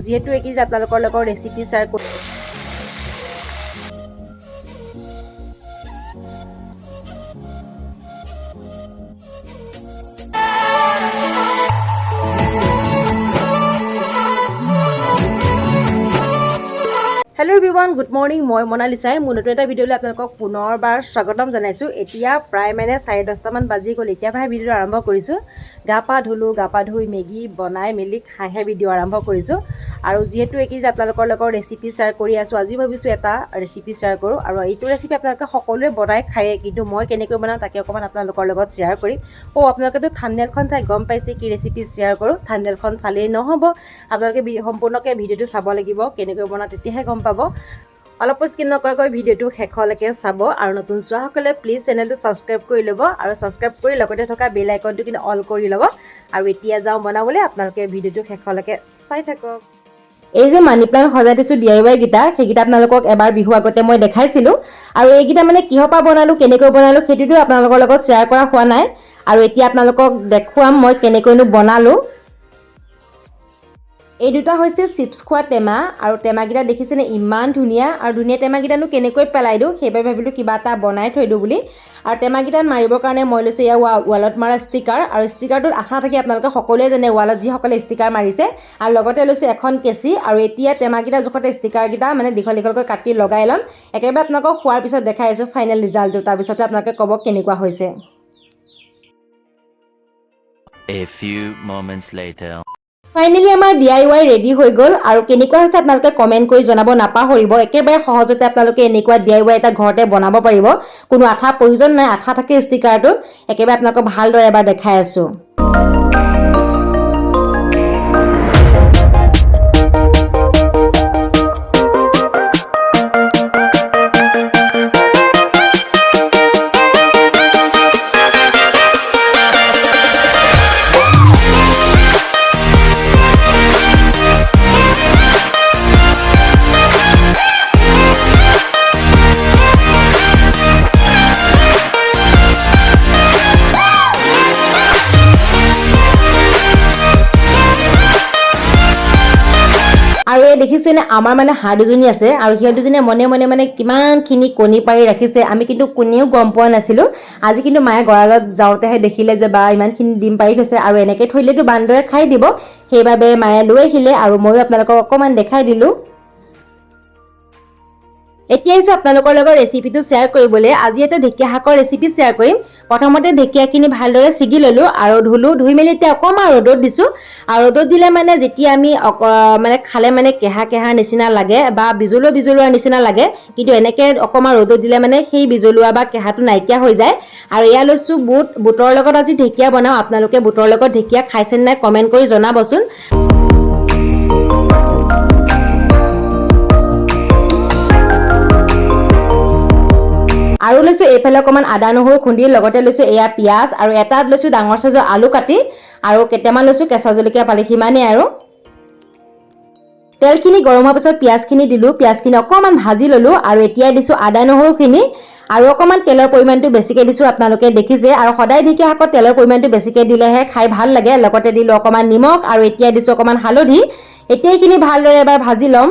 যিহেতু এইকেইদিন আপোনালোকৰ লগত ৰেচিপি শ্বেয়াৰ কৰি Hello everyone, good morning. মই মনালিসাই মোৰ নতুন এটা ভিডিঅ'লৈ আপোনালোকক পুনৰবাৰ স্বাগতম জনাইছোঁ। এতিয়া প্ৰায় মানে 10:30 মান বাজি গ'ল। এতিয়া ভাই ভিডিঅ'টো আৰম্ভ কৰিছোঁ। গা পা ধুই মেগী বনাই মেলি খাইহে ভিডিঅ' আৰম্ভ কৰিছোঁ। আৰু যিহেতু এইকেইদিন আপোনালোকৰ লগত ৰেচিপি শ্বেয়াৰ কৰি আছোঁ, আজি ভাবিছোঁ এটা ৰেচিপি শ্বেয়াৰ কৰোঁ। আৰু এইটো ৰেচিপি আপোনালোকে সকলোৱে বনাই খায়ে, কিন্তু মই কেনেকৈ বনাওঁ তাকে অকণমান আপোনালোকৰ লগত শ্বেয়াৰ কৰিম। আপোনালোকেতো থাম্বনেইলখন চাই গম পাইছে কি ৰেচিপি শ্বেয়াৰ কৰোঁ। থাম্বনেইলখন চালেই নহ'ব, আপোনালোকে সম্পূৰ্ণকৈ ভিডিঅ'টো চাব লাগিব, কেনেকৈ বনাওঁ তেতিয়াহে গম পাব। অলপ স্কিপ নকৰাকৈ ভিডিঅ'টো শেষলৈকে চাব আৰু নতুন চোৱাসকলে প্লিজ চেনেলটো ছাবস্ক্ৰাইব কৰি ল'ব আৰু ছাবস্ক্ৰাইব কৰি লগতে থকা বেল আইকনটো কিন্তু অল কৰি ল'ব। আৰু এতিয়া যাওঁ বনাবলৈ, আপোনালোকে ভিডিঅ'টো শেষলৈকে চাই থাকক। এই যে মানি প্লাণ্ট সজাই দিছোঁ DIY কেইটা, সেইকেইটা আপোনালোকক এবাৰ বিহু আগতে মই দেখাইছিলোঁ। আৰু এইকেইটা মানে কিহৰ পৰা বনালোঁ, কেনেকৈ বনালোঁ সেইটোতো আপোনালোকৰ লগত শ্বেয়াৰ কৰা হোৱা নাই। আৰু এতিয়া আপোনালোকক দেখুৱাম মই কেনেকৈনো বনালোঁ। এই দুটা হৈছে চিপছ খোৱা টেমা, আৰু টেমাকেইটা দেখিছেনে ইমান ধুনীয়া। আৰু ধুনীয়া টেমাকেইটানো কেনেকৈ পেলাই দিওঁ, সেইবাবে ভাবিলোঁ কিবা এটা বনাই থৈ দিওঁ বুলি। আৰু টেমাকেইটাত মাৰিবৰ কাৰণে মই লৈছোঁ এয়া ৱালত মাৰা ষ্টিকাৰ। আৰু ষ্টিকাৰটোত আঠা থাকে, আপোনালোকে সকলোৱে জানে ৱালত যিসকলে ষ্টিকাৰ মাৰিছে। আৰু লগতে লৈছোঁ এখন কেঁচি। আৰু এতিয়া টেমাকেইটা জোখতে ষ্টিকাৰকেইটা মানে দীঘল দীঘলকৈ কাটি লগাই ল'ম। একেবাৰে আপোনালোকক খোৱাৰ পিছত দেখাই আছোঁ ফাইনেল ৰিজাল্টটো, তাৰপিছতে আপোনালোকে ক'ব কেনেকুৱা হৈছে। A few moments later. Finally আমাৰ DIY ৰেডি হৈ গ'ল। আৰু কেনেকুৱা হৈছে আপোনালোকে কমেণ্ট কৰি জনাব নাপাহৰিব। একেবাৰে সহজতে আপোনালোকে এনেকুৱা DIY এটা ঘৰতে বনাব পাৰিব, কোনো আঠা প্ৰয়োজন নাই। আঠা থাকে ষ্টিকাৰটোত। একেবাৰে আপোনালোকক ভালদৰে এবাৰ দেখাই আছোঁ। আৰু এই দেখিছেনে আমাৰ মানে হাঁহ দুজনী আছে, আৰু সিহঁত দুজনীয়ে মনে মনে মানে কিমানখিনি কণী পাৰি ৰাখিছে। আমি কিন্তু কোনেও গম পোৱা নাছিলোঁ। আজি কিন্তু মায়ে গঁৰালত যাওঁতেহে দেখিলে যে বা ইমানখিনি ডিম পাৰি থৈছে, আৰু এনেকৈ থৈলেতো বান্দৰে খাই দিব। সেইবাবে মায়ে লৈ আহিলে, আৰু ময়ো আপোনালোকক অকণমান দেখাই দিলোঁ। এতিয়া আহিছোঁ আপোনালোকৰ লগত ৰেচিপিটো শ্বেয়াৰ কৰিবলৈ। আজি এটা ঢেকীয়া শাকৰ ৰেচিপি শ্বেয়াৰ কৰিম। প্ৰথমতে ঢেকীয়াখিনি ভালদৰে ছিগি ল'লোঁ আৰু ধুই মেলি এতিয়া অকণমান ৰ'দত দিছোঁ। আৰু ৰ'দত দিলে মানে যেতিয়া আমি মানে খালে মানে কেহা নিচিনা লাগে বা বিজলুৱা নিচিনা লাগে, কিন্তু এনেকৈ অকণমান ৰ'দত দিলে মানে সেই বিজলুৱা বা কেহাটো নাইকিয়া হৈ যায়। আৰু এয়া লৈছোঁ বুটৰ লগত আজি ঢেকীয়া বনাওঁ। আপোনালোকে বুটৰ লগত ঢেকীয়া খাইছেনে নাই কমেণ্ট কৰি জনাবচোন। আৰু লৈছোঁ এইফালে অকণমান আদা নহৰু খুন্দি, লগতে লৈছোঁ এয়া পিঁয়াজ, আৰু এটাত লৈছোঁ ডাঙৰ চাইজৰ আলু কাটি, আৰু কেইটামান লৈছোঁ কেঁচা জলকীয়া পালি, সিমানেই। আৰু তেলখিনি গৰম হোৱাৰ পিছত পিঁয়াজখিনি দিলোঁ। পিঁয়াজখিনি অকণমান ভাজি ল'লোঁ, আৰু এতিয়া দিছোঁ আদা নহৰুখিনি, আৰু অকণমান তেলৰ পৰিমাণটো বেছিকৈ দিছোঁ। আপোনালোকে দেখিছে। আৰু সদায় ঢেকীয়া শাকত তেলৰ পৰিমাণটো বেছিকৈ দিলেহে খাই ভাল লাগে। লগতে দিলোঁ অকণমান নিমখ, আৰু এতিয়া দিছোঁ অকণমান হালধি। এতিয়া এইখিনি ভালদৰে এবাৰ ভাজি ল'ম।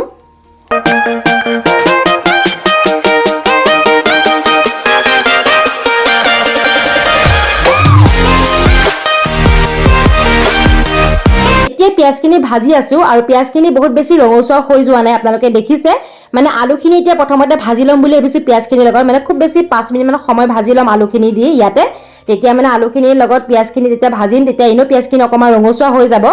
পিঁয়াজখিনি ভাজি আছোঁ, আৰু পিঁয়াজখিনি বহুত বেছি ৰঙচুৱা হৈ যোৱা নাই, আপোনালোকে দেখিছে। মানে আলুখিনি এতিয়া প্ৰথমতে ভাজি ল'ম বুলি ভাবিছোঁ পিঁয়াজখিনিৰ লগত, মানে খুব বেছি 5 মিনিটমান সময় ভাজি ল'ম আলুখিনি দি ইয়াতে। তেতিয়া মানে আলুখিনিৰ লগত পিঁয়াজখিনি যেতিয়া ভাজিম, তেতিয়া এনেও পিঁয়াজখিনি অকণমান ৰঙচুৱা হৈ যাব।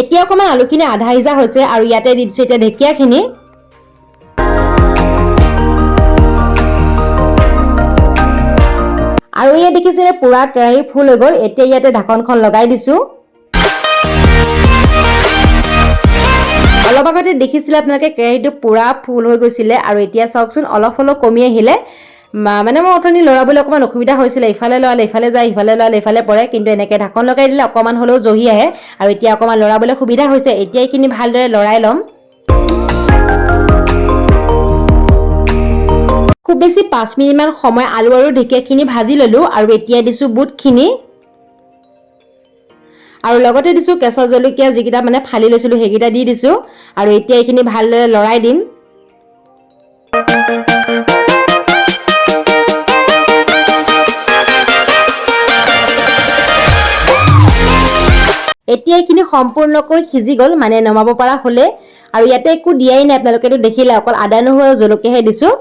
এতিয়া অকণমান আলুখিনি আধা সিজা হৈছে, আৰু ইয়াতে দি দিছোঁ এতিয়া ঢেকীয়াখিনি। আৰু ইয়াত দেখিছেনে পুৰা কেৰাহী ফুল হৈ গ'ল। এতিয়া ইয়াতে ঢাকনখন লগাই দিছোঁ। অলপ আগতে দেখিছিলে আপোনালোকে কেৰাহীটো পুৰা ফুল হৈ গৈছিলে, আৰু এতিয়া চাওকচোন অলপ হ'লেও কমি আহিলে। মানে মই অথনি লৰাবলৈ অকণমান অসুবিধা হৈছিলে, ইফালে লৰালে ইফালে যায়, ইফালে লৰালে ইফালে পৰে, কিন্তু এনেকৈ ঢাকন লগাই দিলে অকণমান হ'লেও জহি আহে আৰু এতিয়া অকণমান লৰাবলৈ সুবিধা হৈছে। এতিয়া এইখিনি ভালদৰে লৰাই ল'ম। খুব বেছি 5 মিনিটমান সময় আলু আৰু ঢেকীয়াখিনি ভাজি ল'লোঁ আৰু এতিয়া দিছোঁ বুটখিনি আৰু লগতে দিছোঁ কেঁচা জলকীয়া, যিকেইটা মানে ফালি লৈছিলোঁ সেইকেইটা দি দিছোঁ আৰু এতিয়া এইখিনি ভালদৰে লৰাই দিম। এতিয়া এইখিনি সম্পূৰ্ণকৈ সিজি গ'ল, মানে নমাব পৰা হ'লে আৰু ইয়াতে একো দিয়াই নাই, আপোনালোকেতো দেখিলে অকল আদা নহৰু আৰু জলকীয়াহে দিছোঁ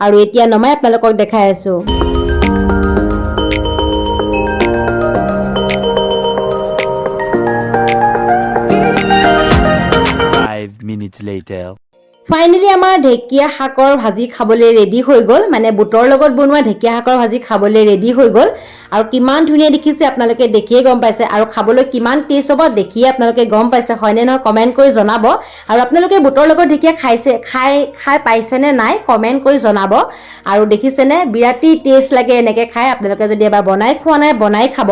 আৰু এতিয়া নমাই আপোনালোকক দেখাই আছোঁ। 5 minutes later. ফাইনেলি আমাৰ ঢেকীয়া শাকৰ ভাজি খাবলৈ ৰেডি হৈ গ'ল, মানে বুটৰ লগত বনোৱা ঢেকীয়া শাকৰ ভাজি খাবলৈ ৰেডি হৈ গ'ল আৰু কিমান ধুনীয়া দেখিছে আপোনালোকে দেখিয়ে গম পাইছে আৰু খাবলৈ কিমান টেষ্ট হ'ব দেখিয়ে আপোনালোকে গম পাইছে, হয়নে নহয় কমেণ্ট কৰি জনাব। আৰু আপোনালোকে বুটৰ লগত ঢেকীয়া খাই পাইছেনে নাই কমেণ্ট কৰি জনাব। আৰু দেখিছেনে বিৰাটেই টেষ্ট লাগে এনেকৈ খাই, আপোনালোকে যদি এবাৰ বনাই খোৱা নাই বনাই খাব।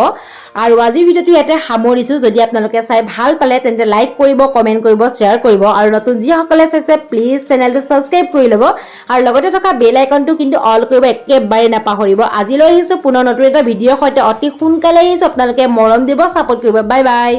আৰু আজিৰ ভিডিঅ'টো ইয়াতে সামৰিছোঁ। যদি আপোনালোকে চাই ভাল পালে তেন্তে লাইক কৰিব, কমেণ্ট কৰিব, শ্বেয়াৰ কৰিব আৰু নতুন যিসকলে চাইছে প্লিজ চেনেলটো ছাবস্ক্ৰাইব কৰি ল'ব আৰু লগতে থকা বেল আইকনটো কিন্তু অল কৰিব একেবাৰে নাপাহৰিব। আজিলৈ আহিছোঁ পুনৰ নতুন এটা ভিডিঅ'ৰ সৈতে, অতি সোনকালে আহিছোঁ। আপোনালোকে মৰম দিব, ছাপোৰ্ট কৰিব। Bye bye.